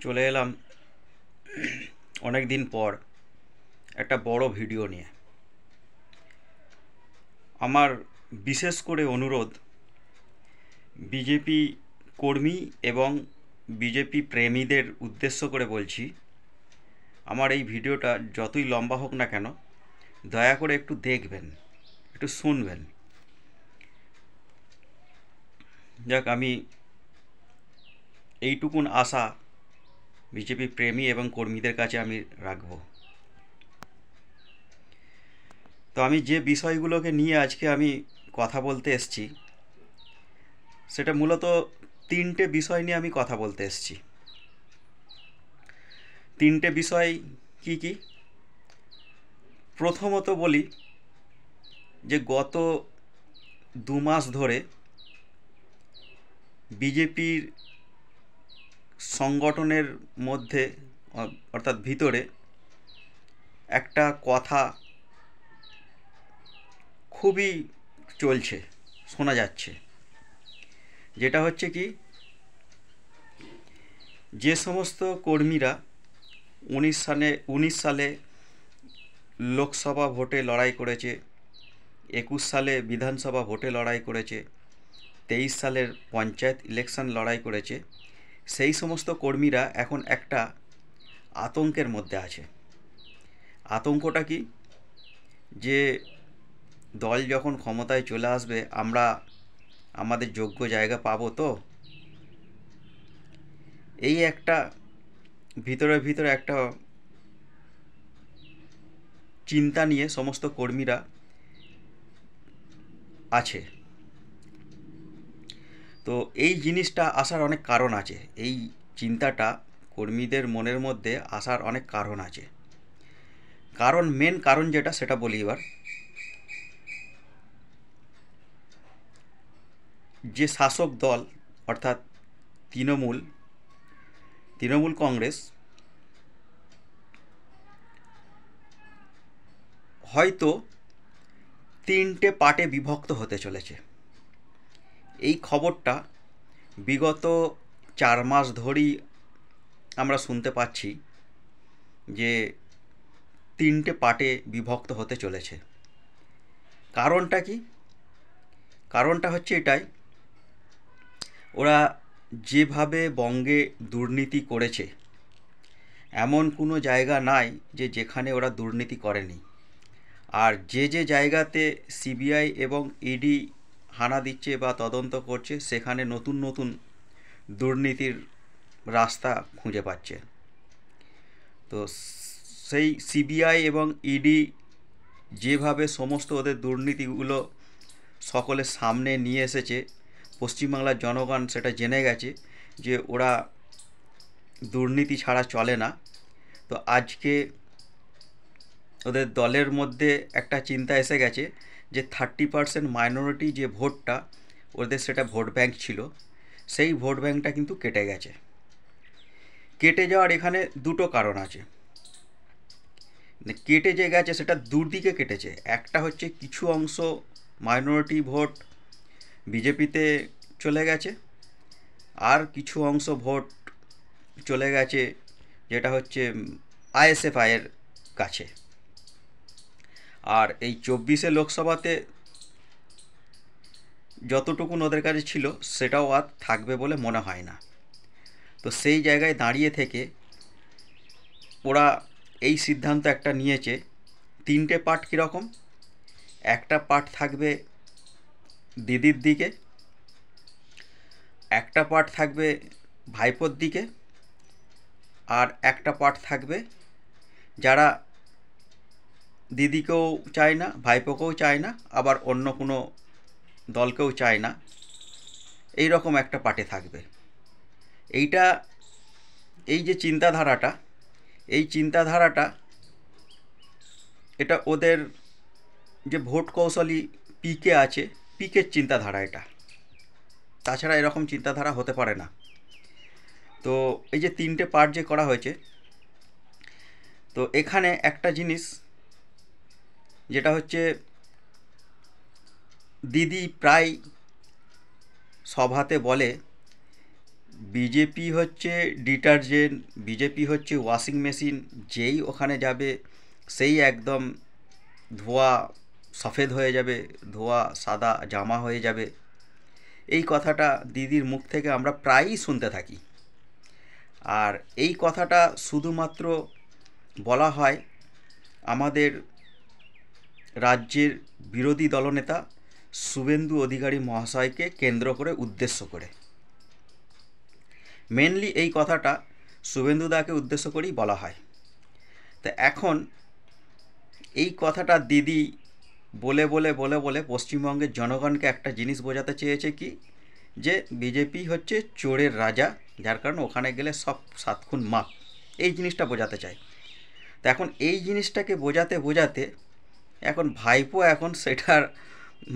চলে এলাম অনেক দিন পর একটা বড় ভিডিও নিয়ে। আমার বিশেষ করে অনুরোধ বিজেপি কর্মী এবং বিজেপি প্রেমীদের উদ্দেশ্য করে বলছি, আমার এই ভিডিওটা যতই লম্বা হোক না কেন দয়া করে একটু দেখবেন, একটু শুনবেন। যাক, আমি এইটুকুন আশা বিজেপি প্রেমী এবং কর্মীদের কাছে আমি রাখব। তো আমি যে বিষয়গুলোকে নিয়ে আজকে আমি কথা বলতে এসেছি সেটা মূলত তিনটে বিষয় নিয়ে আমি কথা বলতে এসেছি। তিনটে বিষয় কি কি? প্রথমত বলি যে গত 2 মাস ধরে বিজেপির সংগঠনের মধ্যে অর্থাৎ ভিতরে একটা কথা খুবই চলছে, শোনা যাচ্ছে, যেটা হচ্ছে কি, যে সমস্ত কর্মীরা 19 সালে লোকসভা ভোটে লড়াই করেছে, 21 সালে বিধানসভা ভোটে লড়াই করেছে, 23 সালের পঞ্চায়েত ইলেকশন লড়াই করেছে, সেই সমস্ত কর্মীরা এখন একটা আতঙ্কের মধ্যে আছে। আতঙ্কটা কি? যে দল যখন ক্ষমতায় চলে আসবে আমরা আমাদের যোগ্য জায়গা পাবো তো? এই একটা ভিতরে ভিতরে একটা চিন্তা নিয়ে সমস্ত কর্মীরা আছে। তো এই জিনিসটা আসার অনেক কারণ আছে, এই চিন্তাটা কর্মীদের মনের মধ্যে আসার অনেক কারণ আছে। মেন কারণ যেটা সেটা বলি এবার। যে শাসক দল অর্থাৎ তৃণমূল কংগ্রেস হয়তো 3টে পার্টে বিভক্ত হতে চলেছে। এই খবরটা বিগত 4 মাস ধরেই আমরা শুনতে পাচ্ছি যে 3টে পার্টে বিভক্ত হতে চলেছে। কারণটা কি? কারণটা হচ্ছে এটাই, ওরা যেভাবে বঙ্গে দুর্নীতি করেছে এমন কোনো জায়গা নাই যে যেখানে ওরা দুর্নীতি করেনি। আর যে যে জায়গাতে সিবিআই এবং ইডি হানা দিচ্ছে বা তদন্ত করছে সেখানে নতুন নতুন দুর্নীতির রাস্তা খুঁজে পাচ্ছে। তো সেই সিবিআই এবং ইডি যেভাবে সমস্ত ওদের দুর্নীতিগুলো সকলের সামনে নিয়ে এসেছে, পশ্চিমবাংলার জনগণ সেটা জেনে গেছে যে ওরা দুর্নীতি ছাড়া চলে না। তো আজকে ওদের দলের মধ্যে একটা চিন্তা এসে গেছে যে 30% মাইনরিটি যে ভোটটা ওদের, সেটা ভোট ব্যাংক ছিল, সেই ভোট ব্যাংকটা কিন্তু কেটে গেছে। কেটে যাওয়ার এখানে দুটো কারণ আছে। কেটে যে গেছে সেটা দুদিকে কেটেছে। একটা হচ্ছে কিছু অংশ মাইনরিটি ভোট বিজেপিতে চলে গেছে, আর কিছু অংশ ভোট চলে গেছে যেটা হচ্ছে আইএসএফআইয়ের কাছে। আর এই 24 লোকসভাতে যতটুকুন ওদের কাছে ছিল সেটাও আর থাকবে বলে মনে হয় না। তো সেই জায়গায় দাঁড়িয়ে থেকে ওরা এই সিদ্ধান্ত একটা নিয়েছে। 3টে পার্ট কীরকম? একটা পার্ট থাকবে দিদির দিকে, একটা পার্ট থাকবে ভাইপোর দিকে, আর একটা পার্ট থাকবে যারা দিদিকেও চায় না, ভাইপোকেও চায় না, আবার অন্য কোনো দলকেও চায় না, এই রকম একটা পার্টে থাকবে। এইটা, এই যে চিন্তাধারাটা, এই চিন্তাধারাটা এটা ওদের যে ভোট কৌশলী পিকে আছে, পিকের চিন্তাধারা এটা। তাছাড়া এরকম চিন্তাধারা হতে পারে না। তো এই যে 3টে পার্ট যে করা হয়েছে, তো এখানে একটা জিনিস যেটা হচ্ছে, দিদি প্রায় সভাতে বলে বিজেপি হচ্ছে ডিটারজেন্ট, বিজেপি হচ্ছে ওয়াশিং মেশিন, যেই ওখানে যাবে সেই একদম ধোয়া সফেদ হয়ে যাবে, ধোয়া সাদা জামা হয়ে যাবে। এই কথাটা দিদির মুখ থেকে আমরা প্রায়ই শুনতে থাকি। আর এই কথাটা শুধুমাত্র বলা হয় আমাদের রাজ্যের বিরোধী দলনেতা শুভেন্দু অধিকারী মহাশয়কে কেন্দ্র করে, উদ্দেশ্য করে। মেনলি এই কথাটা শুভেন্দুদাকে উদ্দেশ্য করেই বলা হয়। তা এখন এই কথাটা দিদি বলে বলে বলে বলে পশ্চিমবঙ্গের জনগণকে একটা জিনিস বোঝাতে চেয়েছে কি, যে বিজেপি হচ্ছে চোরের রাজা, যার কারণে ওখানে গেলে সব সাতখুন মাপ, এই জিনিসটা বোঝাতে চায়। তো এখন এই জিনিসটাকে বোঝাতে বোঝাতে এখন ভাইপো এখন সেটার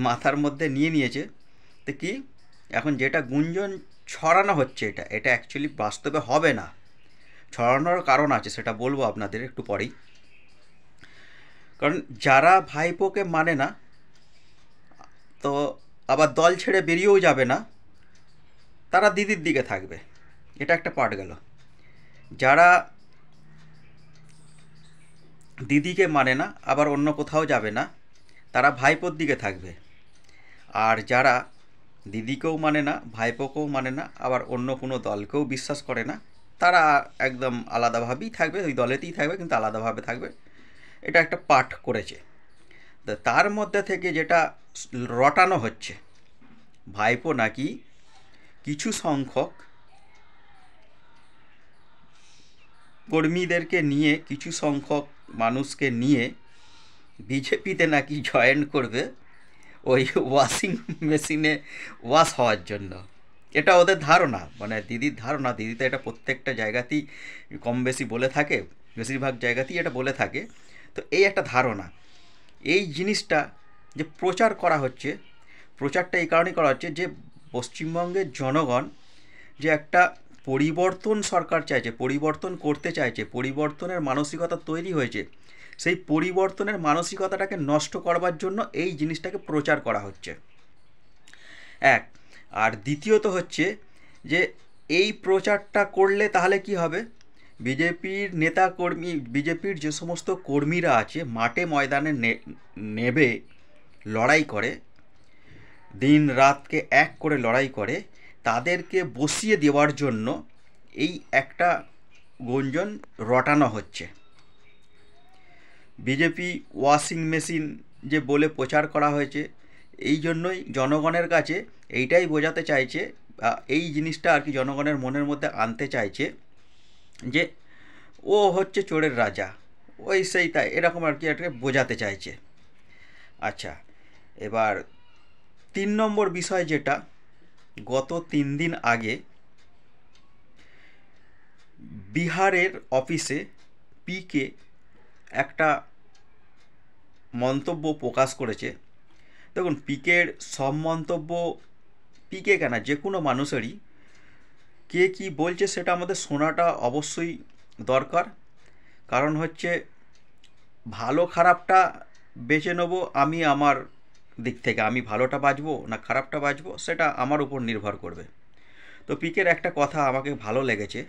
মাথার মধ্যে নিয়ে নিয়েছে। তো কি, এখন যেটা গুঞ্জন ছড়ানো হচ্ছে, এটা অ্যাকচুয়ালি বাস্তবে হবে না। ছড়ানোর কারণ আছে, সেটা বলবো আপনাদের একটু পরেই। কারণ যারা ভাইপোকে মানে না, তো আবার দল ছেড়ে বেরিয়েও যাবে না, তারা দিদির দিকে থাকবে, এটা একটা পার্ট গেল। যারা দিদিকে মানে না, আবার অন্য কোথাও যাবে না, তারা ভাইপোর দিকে থাকবে। আর যারা দিদিকেও মানে না, ভাইপোকেও মানে না, আবার অন্য কোনো দলকেও বিশ্বাস করে না, তারা একদম আলাদাভাবেই থাকবে, ওই দলেতেই থাকবে কিন্তু আলাদাভাবে থাকবে। এটা একটা পাঠ করেছে। তার মধ্যে থেকে যেটা রটানো হচ্ছে, ভাইপো নাকি কিছু সংখ্যক কর্মীদেরকে নিয়ে, কিছু সংখ্যক মানুষকে নিয়ে বিজেপিতে নাকি জয়েন করবে ওই ওয়াশিং মেশিনে ওয়াশ হওয়ার জন্য। এটা ওদের ধারণা, মানে দিদির ধারণা। দিদি তো এটা প্রত্যেকটা জায়গাতেই কম বেশি বলে থাকে, বেশিরভাগ জায়গাতেই এটা বলে থাকে। তো এই একটা ধারণা, এই জিনিসটা যে প্রচার করা হচ্ছে, প্রচারটা এই কারণেই করা হচ্ছে যে পশ্চিমবঙ্গের জনগণ যে একটা পরিবর্তন সরকার চাইছে, পরিবর্তন করতে চাইছে, পরিবর্তনের মানসিকতা তৈরি হয়েছে, সেই পরিবর্তনের মানসিকতাটাকে নষ্ট করবার জন্য এই জিনিসটাকে প্রচার করা হচ্ছে, এক। আর দ্বিতীয়ত হচ্ছে যে এই প্রচারটা করলে তাহলে কি হবে, বিজেপির নেতা কর্মী, বিজেপির যে সমস্ত কর্মীরা আছে মাঠে ময়দানে নেবে, লড়াই করে, দিন রাতকে এক করে লড়াই করে, তাদেরকে বসিয়ে দেওয়ার জন্য এই একটা গুঞ্জন রটানো হচ্ছে। বিজেপি ওয়াশিং মেশিন যে বলে প্রচার করা হয়েছে, এই জন্যই জনগণের কাছে এইটাই বোঝাতে চাইছে, এই জিনিসটা আর কি জনগণের মনের মধ্যে আনতে চাইছে যে ও হচ্ছে চোরের রাজা, ওই সেই তাই, এরকম আর কি একটা বোঝাতে চাইছে। আচ্ছা, এবার 3 নম্বর বিষয়, যেটা গত 3 দিন আগে বিহারের অফিসে পিকে একটা মন্তব্য প্রকাশ করেছে। দেখুন, পিকের সব মন্তব্য, পিকে কেন, যে কোনো মানুষেরই কে কী বলছে সেটা আমাদের শোনাটা অবশ্যই দরকার। কারণ হচ্ছে ভালো খারাপটা বেছে নেব আমি আমার দিক থেকে, আমি ভালোটা বাছবো না খারাপটা বাছবো সেটা আমার উপর নির্ভর করবে। তো পিকের একটা কথা আমাকে ভালো লেগেছে,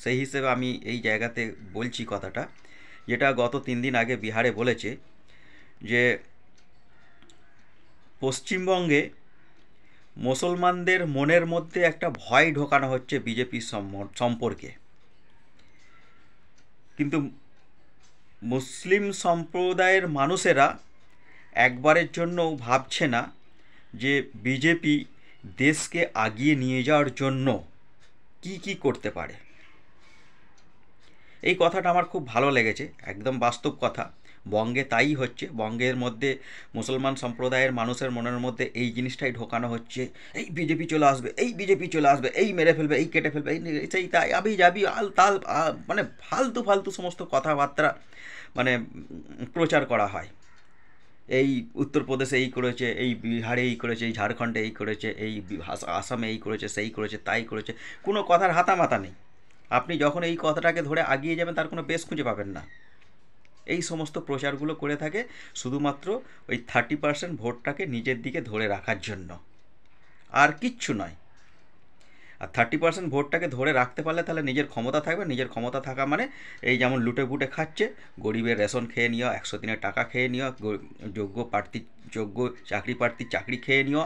সেই হিসেবে আমি এই জায়গাতে বলছি কথাটা, যেটা গত 3 দিন আগে বিহারে বলেছে যে পশ্চিমবঙ্গে মুসলমানদের মনের মধ্যে একটা ভয় ঢোকানো হচ্ছে বিজেপির সম্পর্কে, কিন্তু মুসলিম সম্প্রদায়ের মানুষেরা একবারের জন্যও ভাবছে না যে বিজেপি দেশকে আগিয়ে নিয়ে যাওয়ার জন্য কি কি করতে পারে। এই কথাটা আমার খুব ভালো লেগেছে, একদম বাস্তব কথা। বঙ্গে তাই হচ্ছে, বঙ্গের মধ্যে মুসলমান সম্প্রদায়ের মানুষের মনের মধ্যে এই জিনিসটাই ঢোকানো হচ্ছে, এই বিজেপি চলে আসবে, এই বিজেপি চলে আসবে, এই মেরে ফেলবে, এই কেটে ফেলবে, এই সেই তাই, আবি যাবি আল তাল, মানে ফালতু ফালতু সমস্ত কথাবার্তা মানে প্রচার করা হয়। এই উত্তরপ্রদেশে এই করেছে, এই বিহারে এই করেছে, এই ঝাড়খণ্ডে এই করেছে, এই আসামে এই করেছে, সেই করেছে, তাই করেছে, কোনো কথার হাতামাতা নেই। আপনি যখন এই কথাটাকে ধরে আগিয়ে যাবেন তার কোনো বেশ খুঁজে পাবেন না। এই সমস্ত প্রচারগুলো করে থাকে শুধুমাত্র ওই 30% ভোটটাকে নিজের দিকে ধরে রাখার জন্য, আর কিচ্ছু নয়। আর 30% ভোটটাকে ধরে রাখতে পারলে তাহলে নিজের ক্ষমতা থাকবে। নিজের ক্ষমতা থাকা মানে এই যেমন লুটে পুটে খাচ্ছে, গরিবের রেশন খেয়ে নেওয়া, 100 দিনের টাকা খেয়ে নেওয়া, যোগ্য চাকরি প্রার্থীর চাকরি খেয়ে নেওয়া,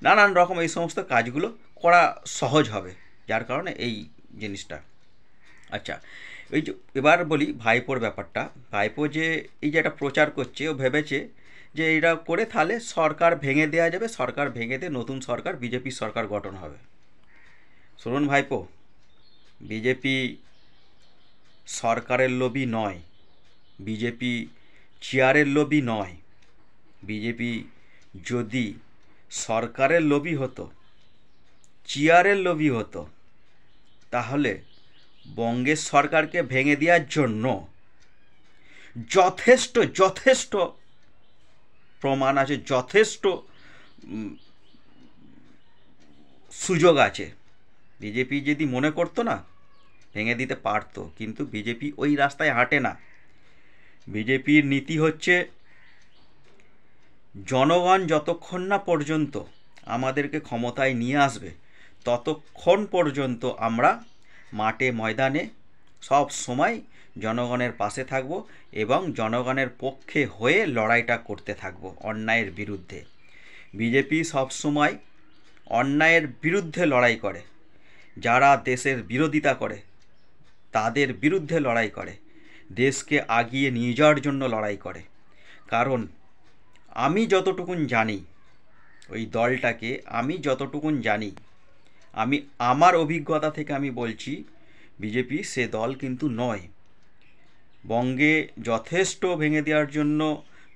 নানান রকম এই সমস্ত কাজগুলো করা সহজ হবে, যার কারণে এই জিনিসটা। আচ্ছা, ওই যে এবার বলি ভাইপোর ব্যাপারটা। ভাইপো যে এই যে একটা প্রচার করছে, ও ভেবেছে যে এটা করে তাহলে সরকার ভেঙে দেওয়া যাবে, সরকার ভেঙে দিয়ে নতুন সরকার, বিজেপি সরকার গঠন হবে। শুনুন ভাইপো, বিজেপি সরকারের লোভী নয়, বিজেপি চেয়ারের লোভী নয়। বিজেপি যদি সরকারের লোভী হতো, চেয়ারের লোভী হতো, তাহলে বঙ্গের সরকারকে ভেঙে দেওয়ার জন্য যথেষ্ট যথেষ্ট প্রমাণ আছে, যথেষ্ট সুযোগ আছে। বিজেপি যদি মনে করতো না, ভেঙে দিতে পারতো, কিন্তু বিজেপি ওই রাস্তায় হাঁটে না। বিজেপির নীতি হচ্ছে জনগণ যতক্ষণ না পর্যন্ত আমাদেরকে ক্ষমতায় নিয়ে আসবে, ততক্ষণ পর্যন্ত আমরা মাঠে ময়দানে সব সময় জনগণের পাশে থাকব এবং জনগণের পক্ষে হয়ে লড়াইটা করতে থাকব অন্যায়ের বিরুদ্ধে। বিজেপি সবসময় অন্যায়ের বিরুদ্ধে লড়াই করে, যারা দেশের বিরোধিতা করে তাদের বিরুদ্ধে লড়াই করে, দেশকে আগিয়ে নিয়ে যাওয়ার জন্য লড়াই করে। কারণ আমি যতটুকুন জানি ওই দলটাকে, আমি যতটুকুন জানি, আমি আমার অভিজ্ঞতা থেকে আমি বলছি, বিজেপি সে দল কিন্তু নয়। বঙ্গে যথেষ্ট ভেঙে দেওয়ার জন্য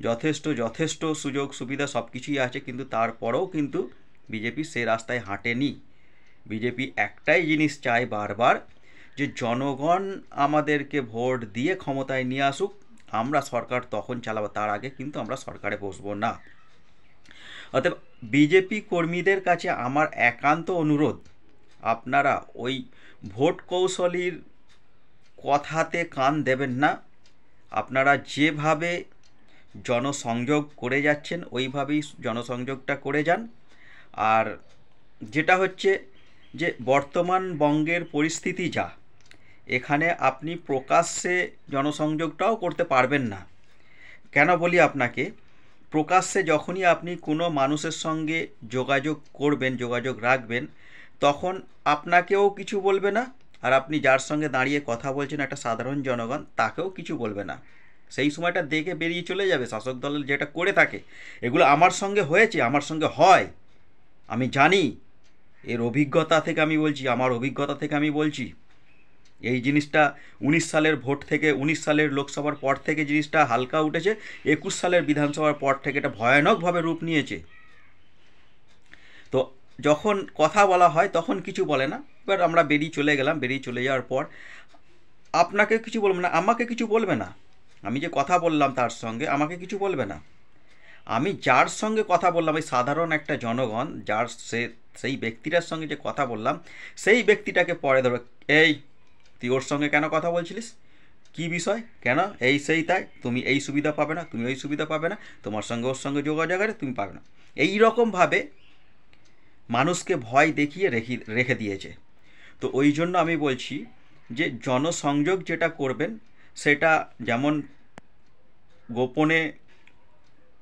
যথেষ্ট সুযোগ সুবিধা সব কিছুই আছে, কিন্তু তারপরেও কিন্তু বিজেপি সে রাস্তায় হাঁটেনি। বিজেপি একটাই জিনিস চায় বারবার, যে জনগণ আমাদেরকে ভোট দিয়ে ক্ষমতায় নিয়ে আসুক, আমরা সরকার তখন চালাবো, তার আগে কিন্তু আমরা সরকারে বসবো না। অতএব বিজেপি কর্মীদের কাছে আমার একান্ত অনুরোধ, আপনারা ওই ভোট কৌশলীর কথাতে কান দেবেন না। আপনারা যেভাবে জনসংযোগ করে যাচ্ছেন ওইভাবেই জনসংযোগটা করে যান। আর যেটা হচ্ছে যে বর্তমান বঙ্গের পরিস্থিতি যা, এখানে আপনি প্রকাশ্যে জনসংযোগটাও করতে পারবেন না। কেন বলি আপনাকে, প্রকাশ্যে যখনই আপনি কোনো মানুষের সঙ্গে যোগাযোগ করবেন, যোগাযোগ রাখবেন, তখন আপনাকেও কিছু বলবে না, আর আপনি যার সঙ্গে দাঁড়িয়ে কথা বলছেন একটা সাধারণ জনগণ, তাকেও কিছু বলবে না। সেই সময়টা দেখে বেরিয়ে চলে যাবে। শাসক দলের যেটা করে থাকে, এগুলো আমার সঙ্গে হয়েছে, আমার সঙ্গে হয়, আমি জানি, এর অভিজ্ঞতা থেকে আমি বলছি, আমার অভিজ্ঞতা থেকে আমি বলছি। এই জিনিসটা 19 সালের ভোট থেকে, 19 সালের লোকসভার পর থেকে জিনিসটা হালকা উঠেছে, 21 সালের বিধানসভার পর থেকে এটা ভয়ানকভাবে রূপ নিয়েছে। তো যখন কথা বলা হয় তখন কিছু বলে না, এবার আমরা বেরিয়ে চলে গেলাম, বেরিয়ে চলে যাওয়ার পর আপনাকে কিছু বলবে না, আমাকে কিছু বলবে না। আমি যে কথা বললাম তার সঙ্গে আমাকে কিছু বলবে না। আমি যার সঙ্গে কথা বললাম, এই সাধারণ একটা জনগণ, যার সেই ব্যক্তিটার সঙ্গে যে কথা বললাম, সেই ব্যক্তিটাকে পরে ধরো, এই তুই ওর সঙ্গে কেন কথা বলছিলিস, কি বিষয়, কেন, এই সেই তাই, তুমি এই সুবিধা পাবে না, তুমি ওই সুবিধা পাবে না, তোমার সঙ্গে ওর সঙ্গে যোগাযোগ আছে, তুমি পাবে না। এই রকমভাবে মানুষকে ভয় দেখিয়ে রেখে দিয়েছে। তো ওই জন্য আমি বলছি যে জনসংযোগ যেটা করবেন সেটা যেমন গোপনে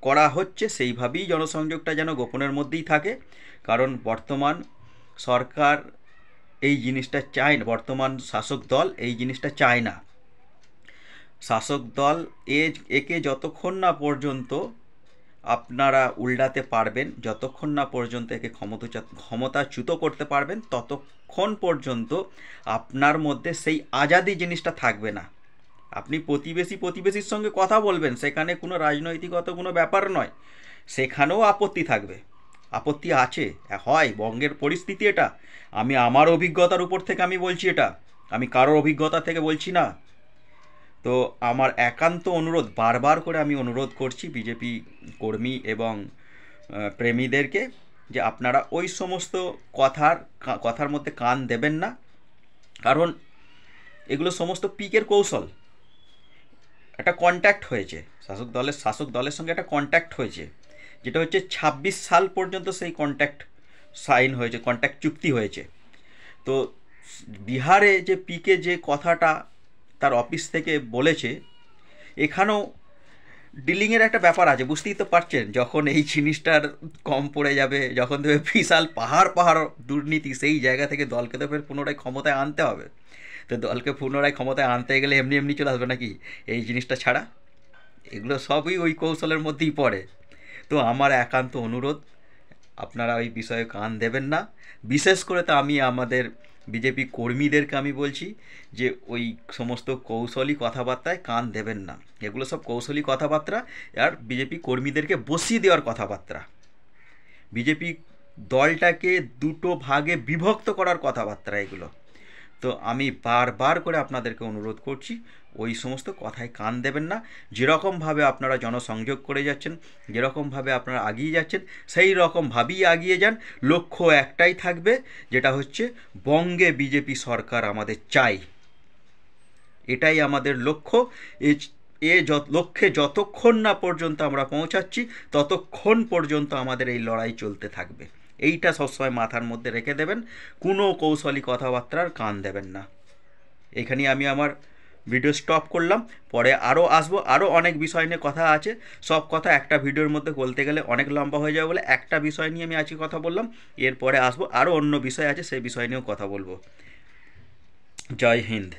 করা হচ্ছে, সেইভাবেই জনসংযোগটা যেন গোপনের মধ্যেই থাকে। কারণ বর্তমান সরকার এই জিনিসটা চায় না, বর্তমান শাসক দল এই জিনিসটা চায় না। শাসক দল একে যতক্ষণ না পর্যন্ত আপনারা উল্টাতে পারবেন, যতক্ষণ না পর্যন্ত একে ক্ষমতাচ্যুত করতে পারবেন, ততক্ষণ পর্যন্ত আপনার মধ্যে সেই আজাদি জিনিসটা থাকবে না। আপনি প্রতিবেশীর সঙ্গে কথা বলবেন, সেখানে কোনো রাজনৈতিকত কোনো ব্যাপার নয়, সেখানেও আপত্তি থাকবে, আপত্তি আছে, হয় বঙ্গের পরিস্থিতি এটা। আমি আমার অভিজ্ঞতার উপর থেকে আমি বলছি, এটা আমি কারোর অভিজ্ঞতা থেকে বলছি না। তো আমার একান্ত অনুরোধ, বারবার করে আমি অনুরোধ করছি বিজেপি কর্মী এবং প্রেমীদেরকে, যে আপনারা ওই সমস্ত কথার মধ্যে কান দেবেন না। কারণ এগুলো সমস্ত পিকের কৌশল। একটা কন্ট্যাক্ট হয়েছে শাসক দলের সঙ্গে, একটা কন্ট্যাক্ট হয়েছে, যেটা হচ্ছে 26 সাল পর্যন্ত সেই কন্ট্যাক্ট সাইন হয়েছে, কন্ট্যাক্ট চুক্তি হয়েছে। তো বিহারে যে পিকে যে কথাটা তার অফিস থেকে বলেছে, এখানেও ডিলিংয়ের একটা ব্যাপার আছে, বুঝতেই তো পারছেন। যখন এই জিনিসটার কম পড়ে যাবে, যখন দেবে বিশাল পাহাড় পাহাড় দুর্নীতি, সেই জায়গা থেকে দলকে তো ফের পুনরায় ক্ষমতায় আনতে হবে। তো দলকে পুনরায় ক্ষমতায় আনতে গেলে এমনি এমনি চলে আসবে নাকি এই জিনিসটা ছাড়া? এগুলো সবই ওই কৌশলের মধ্যেই পড়ে। তো আমার একান্ত অনুরোধ, আপনারা ওই বিষয়ে কান দেবেন না। বিশেষ করে তো আমি আমাদের বিজেপি কর্মীদেরকে আমি বলছি যে ওই সমস্ত কৌশলী কথাবার্তায় কান দেবেন না। এগুলো সব কৌশলী কথাবার্তা, আর বিজেপি কর্মীদেরকে বসিয়ে দেওয়ার কথাবার্তা, বিজেপি দলটাকে দুটো ভাগে বিভক্ত করার কথাবার্তা এগুলো। তো আমি বারবার করে আপনাদেরকে অনুরোধ করছি, ওই সমস্ত কথায় কান দেবেন না। যেরকমভাবে আপনারা জনসংযোগ করে যাচ্ছেন, যেরকমভাবে আপনারা এগিয়ে যাচ্ছেন, সেই রকমভাবেই এগিয়ে যান। লক্ষ্য একটাই থাকবে, যেটা হচ্ছে বঙ্গে বিজেপি সরকার আমাদের চাই। এটাই আমাদের লক্ষ্য। লক্ষ্যে যতক্ষণ না পর্যন্ত আমরা পৌঁছাচ্ছি, ততক্ষণ পর্যন্ত আমাদের এই লড়াই চলতে থাকবে। এইটা সবসময় মাথার মধ্যে রেখে দেবেন, কোনো কৌশলী কথাবার্তার কান দেবেন না। এখানেই আমি আমার ভিডিও স্টপ করলাম। পরে আরও আসবো, আরও অনেক বিষয় নিয়ে কথা আছে। সব কথা একটা ভিডিওর মধ্যে বলতে গেলে অনেক লম্বা হয়ে যাবে বলে একটা বিষয় নিয়ে আমি আজকে কথা বললাম। এরপরে আসবো, আরও অন্য বিষয় আছে, সেই বিষয় নিয়েও কথা বলবো। জয় হিন্দ।